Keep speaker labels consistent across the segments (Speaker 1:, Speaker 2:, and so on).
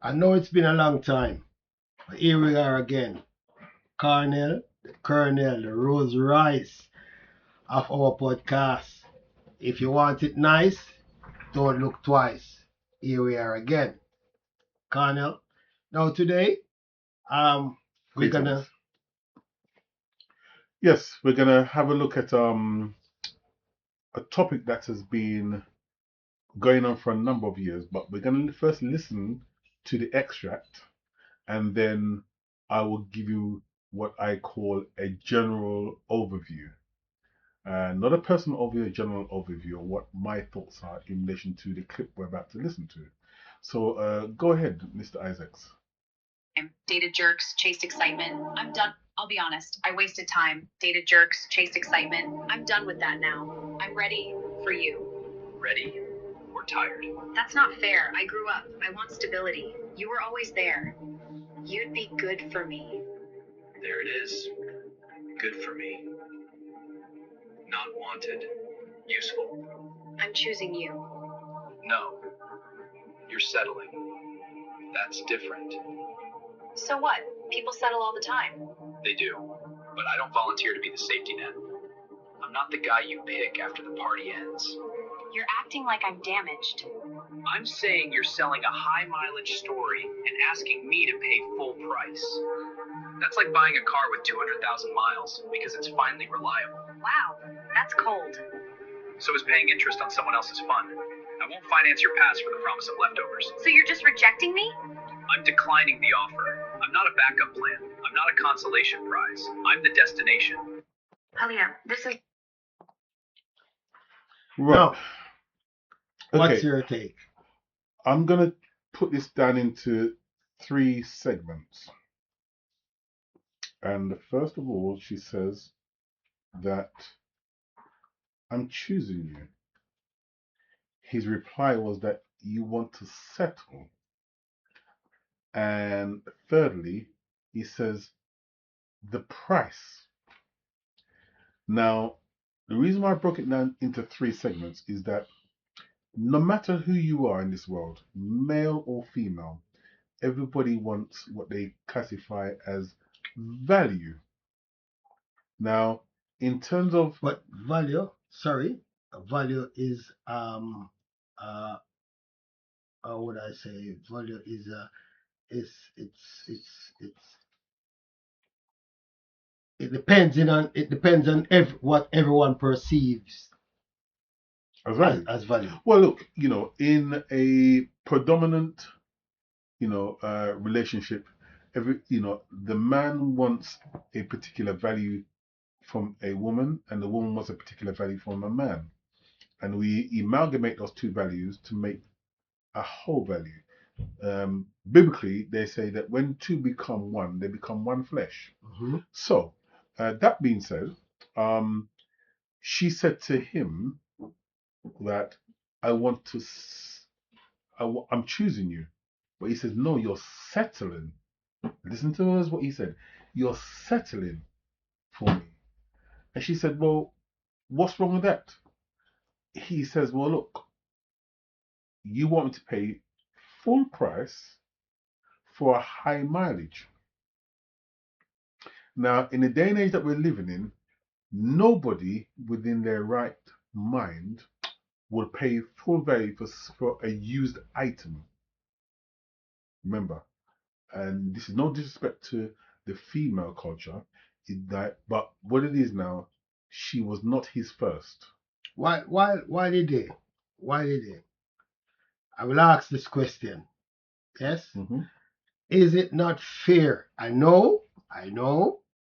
Speaker 1: I know it's been a long time, but here we are again. Cornell, the Colonel, the Rolls Royce of our podcast. If you want it nice, don't look twice. Here we are again. Cornell. Now today, we're
Speaker 2: Greetings.
Speaker 1: gonna
Speaker 2: Yes, we're gonna have a look at a topic that has been going on for a number of years, but we're gonna first listen to the extract, and then I will give you what I call a general overview. Not a personal overview, a general overview of what my thoughts are in relation to the clip we're about to listen to. So go ahead, Mr. Isaacs.
Speaker 3: Dated jerks, chased excitement. I'm done. I'll be honest, I wasted time. Dated jerks, chased excitement. I'm done with that now. I'm ready for you.
Speaker 4: Ready or tired?
Speaker 3: That's not fair. I grew up. I want stability. You were always there. You'd be good for me.
Speaker 4: There it is. Good for me. Not wanted. Useful.
Speaker 3: I'm choosing you.
Speaker 4: No. You're settling. That's different.
Speaker 3: So what? People settle all the time.
Speaker 4: They do. But I don't volunteer to be the safety net. I'm not the guy you pick after the party ends.
Speaker 3: You're acting like I'm damaged.
Speaker 4: I'm saying you're selling a high mileage story and asking me to pay full price. That's like buying a car with 200,000 miles because it's finally reliable.
Speaker 3: Wow, that's cold.
Speaker 4: So is paying interest on someone else's fund. I won't finance your past for the promise of leftovers.
Speaker 3: So you're just rejecting me?
Speaker 4: I'm declining the offer. I'm not a backup plan. I'm not a consolation prize. I'm the destination.
Speaker 3: Halia, this is...
Speaker 2: Right.
Speaker 1: now. What's
Speaker 2: Okay.
Speaker 1: your take?
Speaker 2: I'm gonna put this down into 3 segments. And first of all, she says that I'm choosing you. His reply was that you want to settle. And thirdly, he says the price. Now, the reason why I broke it down into 3 segments is that no matter who you are in this world, male or female, everybody wants what they classify as value. Now, in terms of
Speaker 1: But value, value is how would I say? Value is it depends on what everyone perceives as value.
Speaker 2: Well, look, in a predominant, relationship, the man wants a particular value from a woman, and the woman wants a particular value from a man, and we amalgamate those 2 values to make a whole value. Biblically, they say that when 2 become 1, they become 1 flesh.
Speaker 1: Mm-hmm.
Speaker 2: So, that being said, she said to him that I'm choosing you. But he says, no, you're settling. Listen to us what he said. You're settling for me. And she said, well, what's wrong with that? He says, well, look, you want me to pay full price for a high mileage. Now, in the day and age that we're living in, nobody within their right mind will pay full value for a used item. Remember, and this is no disrespect to the female culture, but what it is now, she was not his first.
Speaker 1: Why did they? I will ask this question. Yes?
Speaker 2: Mm-hmm.
Speaker 1: Is it not fair? I know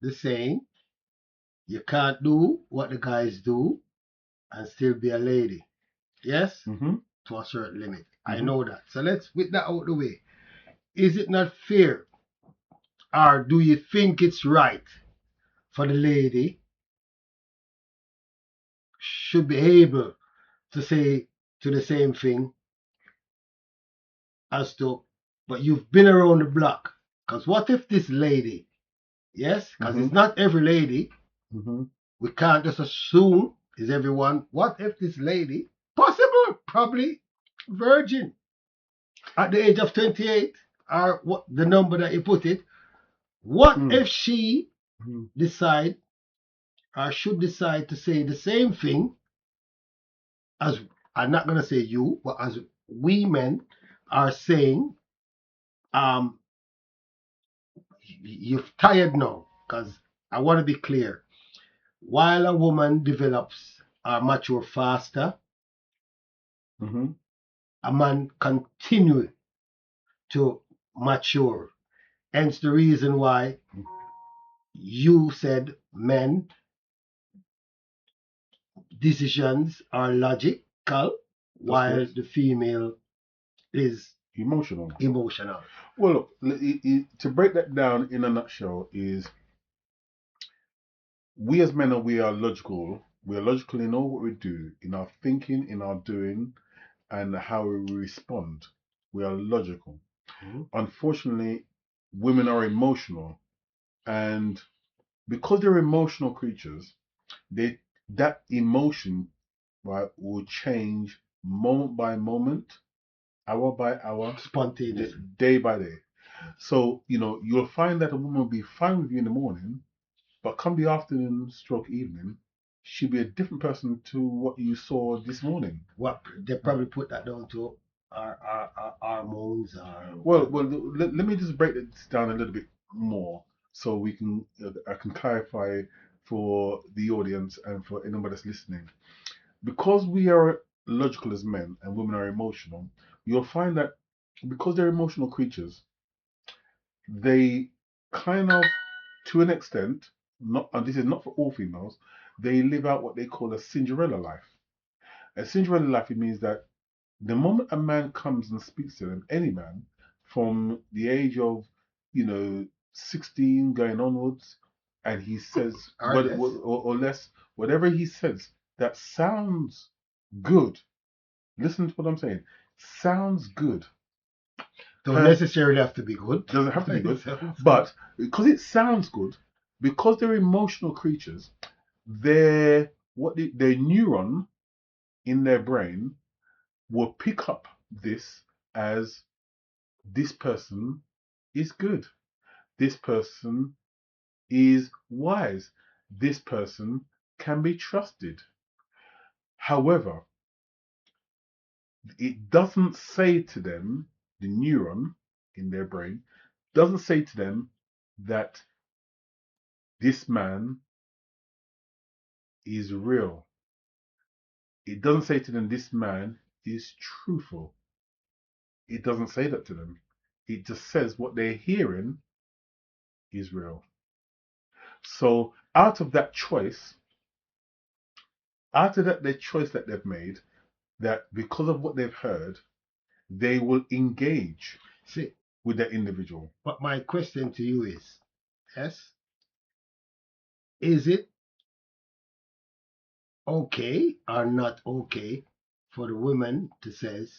Speaker 1: the saying, you can't do what the guys do and still be a lady. Yes?
Speaker 2: Mm-hmm.
Speaker 1: To a certain limit.
Speaker 2: Mm-hmm.
Speaker 1: I know that. So let's get that out the way. Is it not fair? Or do you think it's right for the lady should be able to say to the same thing as to, but you've been around the block. Because what if this lady, yes, because
Speaker 2: Mm-hmm.
Speaker 1: it's not every lady,
Speaker 2: Mm-hmm.
Speaker 1: we can't just assume is everyone. What if this lady, possible, probably virgin, at the age of 28, or what the number that you put it, what
Speaker 2: Mm.
Speaker 1: if she
Speaker 2: Mhm.
Speaker 1: decide or should decide to say the same thing as, I'm not gonna say you, but as we men are saying, um, you're tired now, because I want to be clear. While a woman develops or mature faster,
Speaker 2: Mhm.
Speaker 1: a man continue to mature. Hence the reason why you said men decisions are logical, while
Speaker 2: That's
Speaker 1: the female is
Speaker 2: emotional.
Speaker 1: emotional.
Speaker 2: Well, look, to break that down in a nutshell is we as men we are logical. We are logical in all what we do, in our thinking, in our doing, and how we respond. We are logical.
Speaker 1: Mhm.
Speaker 2: Unfortunately, women are emotional, and because they're emotional creatures, they that emotion, right, will change moment by moment, hour by hour,
Speaker 1: Spontaneous.
Speaker 2: day by day. So, you'll find that a woman will be fine with you in the morning, but come the afternoon stroke evening, she'll be a different person to what you saw this morning.
Speaker 1: What they probably put that down to our hormones or
Speaker 2: Well, let me just break this down a little bit more so I can clarify for the audience and for anybody that's listening. Because we are logical as men and women are emotional, you'll find that because they're emotional creatures, they kind of, to an extent, not, and this is not for all females, they live out what they call a Cinderella life. A Cinderella life, it means that the moment a man comes and speaks to them, any man, from the age of, 16 going onwards, and he says,
Speaker 1: or less.
Speaker 2: or less, whatever he says, that sounds good. Listen to what I'm saying. Sounds good.
Speaker 1: Don't necessarily have to be good.
Speaker 2: Doesn't have to be good, but because it sounds good, because they're emotional creatures, their neuron in their brain will pick up this as this person is good, this person is wise, this person can be trusted. However, it doesn't say to them, the neuron in their brain doesn't say to them that this man is real. It doesn't say to them, this man is truthful. It doesn't say that to them. It just says what they're hearing is real. So out of that choice, after that, the choice that they've made, that because of what they've heard, they will engage
Speaker 1: See,
Speaker 2: with that individual.
Speaker 1: but my question to you is, yes, is it okay or not okay for the women to says,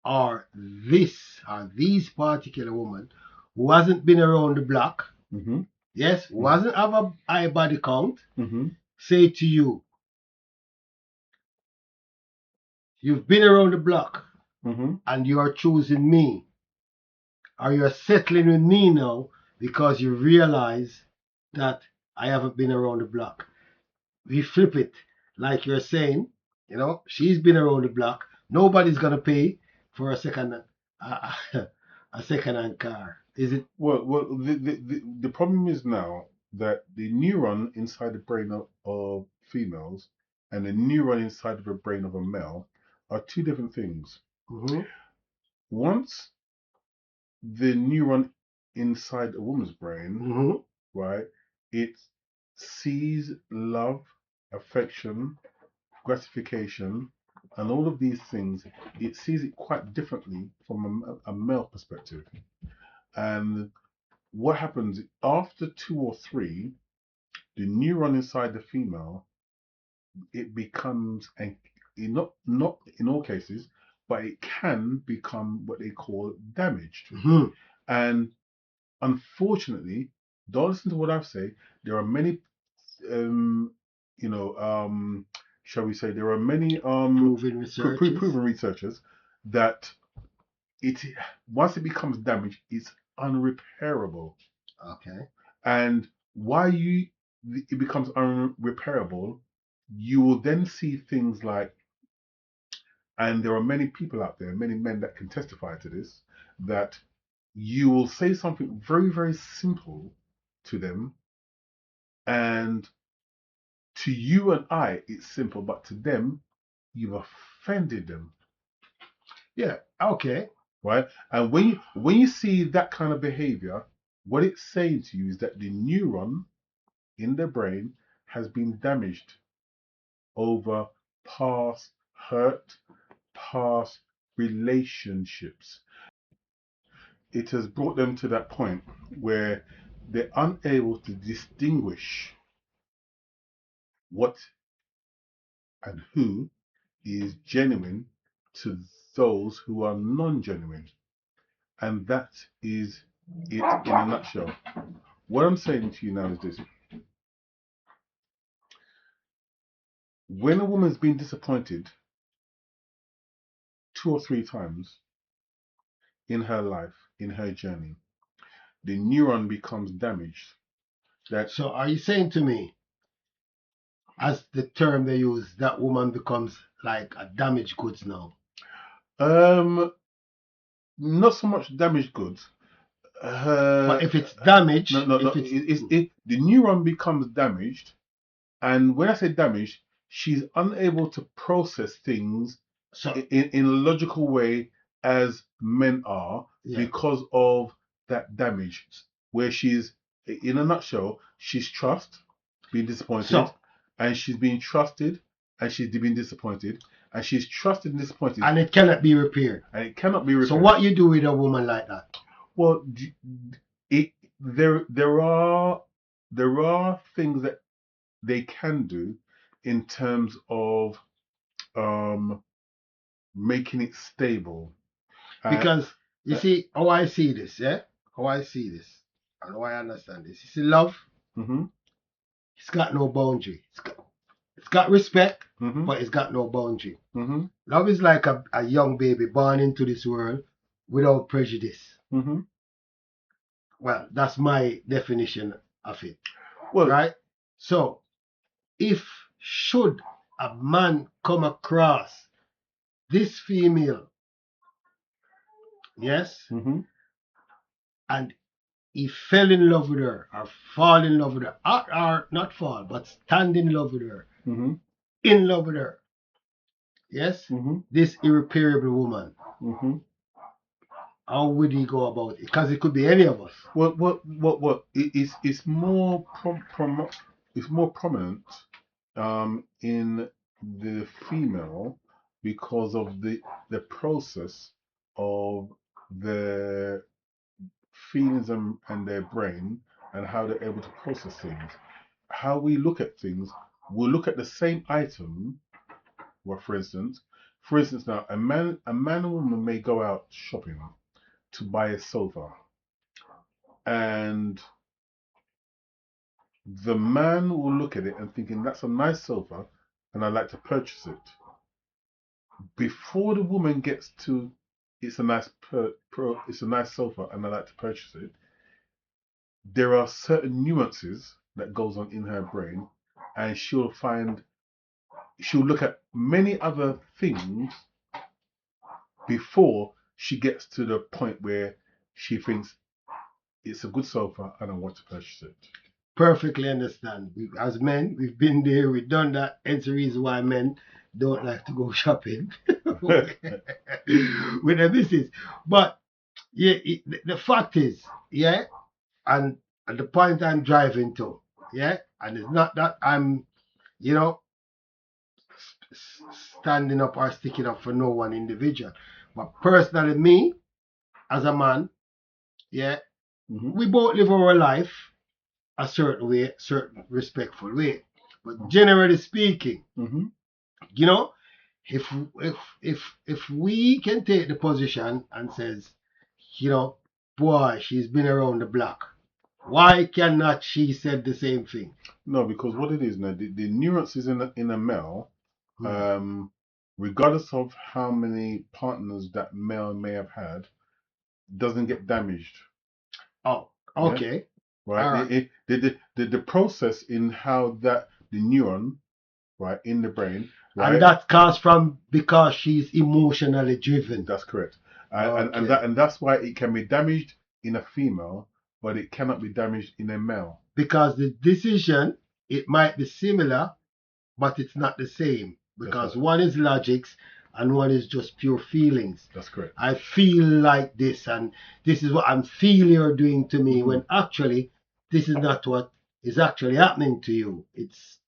Speaker 1: or these particular woman who hasn't been around the block,
Speaker 2: Mm-hmm.
Speaker 1: yes, who hasn't have a high body count,
Speaker 2: Mm-hmm.
Speaker 1: say to you, you've been around the block
Speaker 2: Mm-hmm.
Speaker 1: and you are choosing me, or you're settling with me now because you realize that I haven't been around the block. We flip it, like you're saying, she's been around the block. Nobody's gonna pay for a a second-hand car. Is it?
Speaker 2: Well, the problem is now that the neuron inside the brain of females and the neuron inside of the brain of a male are two different things.
Speaker 1: Mm-hmm.
Speaker 2: Once the neuron inside a woman's brain,
Speaker 1: Mm-hmm.
Speaker 2: right, it sees love, affection, gratification, and all of these things, it sees it quite differently from a male perspective. And what happens after 2 or 3, the neuron inside the female, it becomes, and not in all cases, but it can become what they call damaged.
Speaker 1: Mm-hmm.
Speaker 2: And unfortunately, don't listen to what I say. There are many, um, you know, shall we say, there are many
Speaker 1: Proven researches.
Speaker 2: proven researchers that once it becomes damaged, it's unrepairable.
Speaker 1: Okay.
Speaker 2: And it becomes unrepairable, you will then see things like, and there are many people out there, many men that can testify to this, that you will say something very, very simple to them, and to you and I, it's simple, but to them, you've offended them.
Speaker 1: Yeah. Okay.
Speaker 2: Right? And when you see that kind of behavior, what it's saying to you is that the neuron in the brain has been damaged over past hurt, past relationships. It has brought them to that point where they're unable to distinguish what and who is genuine to those who are non-genuine. And that is it in a nutshell. What I'm saying to you now is this. When a woman's been disappointed 2 or 3 times in her life, in her journey, the neuron becomes damaged.
Speaker 1: So are you saying to me, as the term they use, that woman becomes like a damaged goods now?
Speaker 2: Not so much damaged goods.
Speaker 1: But if it's damaged,
Speaker 2: no. The neuron becomes damaged, and when I say damaged, she's unable to process things in a logical way as men are, because of that damage. Where she's, in a nutshell, she's been disappointed, and she's been trusted, and she's been disappointed, and she's trusted and disappointed,
Speaker 1: and it cannot be repaired. So what you do with a woman like that?
Speaker 2: Well, there are things that they can do in terms of making it stable.
Speaker 1: Because you see how I see this, and how I understand this. You see, love, it's got no boundary. It's got respect, but it's got no boundary. Love is like a young baby born into this world without prejudice. Well, that's my definition of it. Well, right? So, should a man come across this female, yes, and he fell in love with her, or fall in love with her, or not fall, but stand in love with her, in love with her, yes, this irreparable woman, how would he go about it? Because it could be any of us.
Speaker 2: It's more prominent in the female because of the process of their feelings and their brain, and how they're able to process things. How we look at things, we'll look at the same item. Well, for instance now, a man and woman may go out shopping to buy a sofa, and the man will look at it and thinking, that's a nice sofa and I'd like to purchase it. Before the woman gets to, it's a nice sofa and I'd like to purchase it, there are certain nuances that goes on in her brain, and she'll look at many other things before she gets to the point where she thinks it's a good sofa and I want to purchase it.
Speaker 1: Perfectly understand. As men, we've been there, we've done that. It's the reason why men don't like to go shopping with their missus. But yeah, the fact is, and the point I'm driving to, and it's not that I'm, standing up or sticking up for no one individual, but personally, me as a man, we both live our life a certain way, certain respectful way. But generally speaking, if we can take the position and says, boy, she's been around the block, why cannot she said the same thing?
Speaker 2: No, because what it is now, the nuances in a male, regardless of how many partners that male may have had, doesn't get damaged.
Speaker 1: Oh, okay.
Speaker 2: Right?
Speaker 1: All right.
Speaker 2: The process in how that the neuron, right, in the brain, right?
Speaker 1: And that comes from because she's emotionally driven.
Speaker 2: That's correct.
Speaker 1: Okay.
Speaker 2: And that's why it can be damaged in a female, but it cannot be damaged in a male.
Speaker 1: Because the decision, it might be similar, but it's not the same. Because
Speaker 2: right.
Speaker 1: one is logics and one is just pure feelings.
Speaker 2: That's correct.
Speaker 1: I feel like this, and this is what I'm feel you're doing to me,
Speaker 2: Mhm.
Speaker 1: when actually this is not what is actually happening to you. It's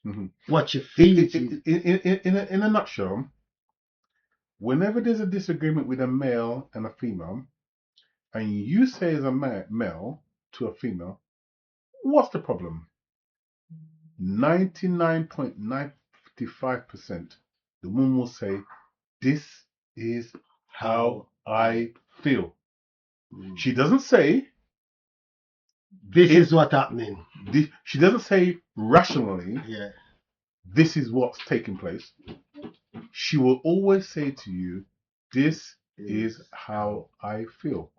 Speaker 2: Mhm.
Speaker 1: what you feel.
Speaker 2: In a nutshell, whenever there's a disagreement with a male and a female, and you say as a male to a female, what's the problem? 99.95%, the woman will say, this is how I feel. She doesn't say,
Speaker 1: this is what's happening.
Speaker 2: She doesn't say rationally,
Speaker 1: Yeah.
Speaker 2: this is what's taking place. She will always say to you, this is how I feel.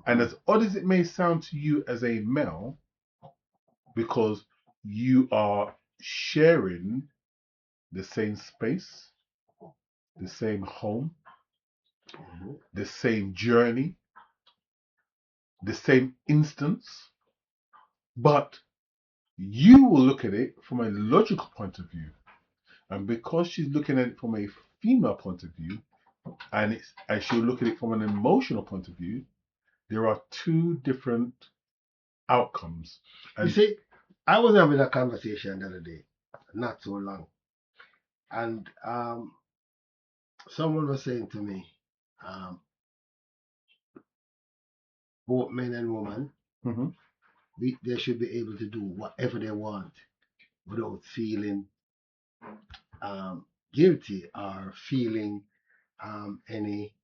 Speaker 2: And as odd as it may sound to you as a male, because you are sharing the same space, the same home, the same journey, the same instance, but you will look at it from a logical point of view. And because she's looking at it from a female point of view, and she'll look at it from an emotional point of view, there are two different outcomes. And
Speaker 1: you see, I was having a conversation the other day, not so long, and someone was saying to me, both men and women, they should be able to do whatever they want without feeling guilty or feeling any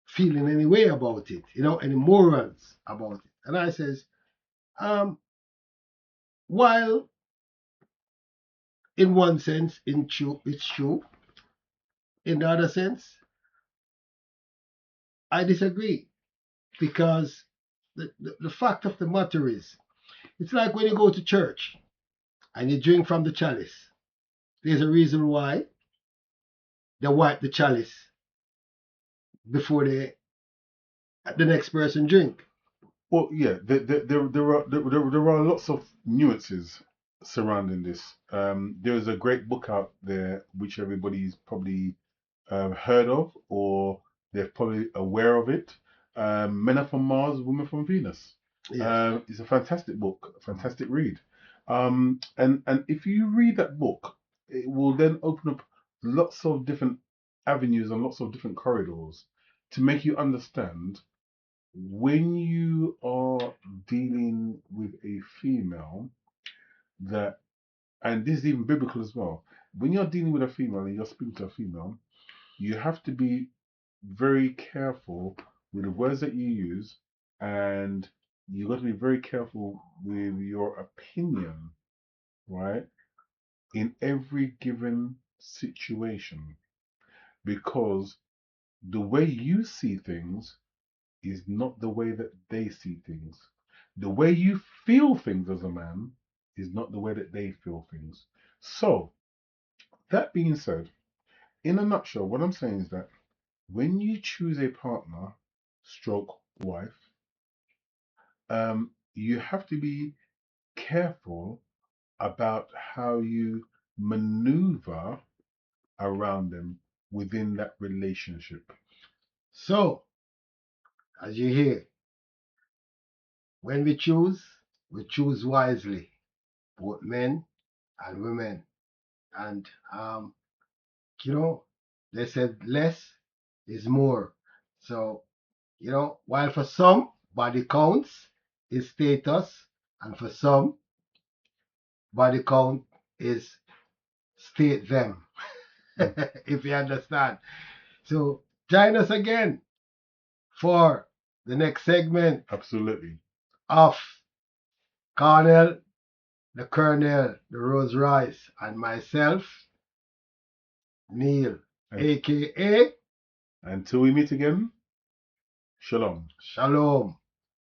Speaker 1: feeling any way about it, any morals about it. And I says, while in one sense, it's true. In the other sense, I disagree, because the fact of the matter is, it's like when you go to church and you drink from the chalice. There's a reason why they wipe the chalice before the next person drink.
Speaker 2: Well, yeah, there are lots of nuances surrounding this. There is a great book out there which everybody's probably heard of, or they're probably aware of it. Men Are From Mars, Women From Venus.
Speaker 1: Yes.
Speaker 2: It's a fantastic book, a fantastic read. And if you read that book, it will then open up lots of different avenues and lots of different corridors to make you understand when you are dealing with a female that, and this is even biblical as well, when you're dealing with a female and you're speaking to a female, you have to be very careful with the words that you use, and you've got to be very careful with your opinion, right, in every given situation, because the way you see things is not the way that they see things. The way you feel things as a man is not the way that they feel things. So, that being said, in a nutshell, what I'm saying is that when you choose a partner, stroke wife, you have to be careful about how you maneuver around them within that relationship.
Speaker 1: So, as you hear, when we choose wisely, both men and women. And they said less is more. So, while for some body counts is status, and for some body count is state them. If you understand. So join us again for the next segment
Speaker 2: Absolutely.
Speaker 1: of Cornell the Colonel, the Rolls Royce, and myself, Neil,
Speaker 2: And-
Speaker 1: aka
Speaker 2: Until we meet again, shalom.
Speaker 1: Shalom.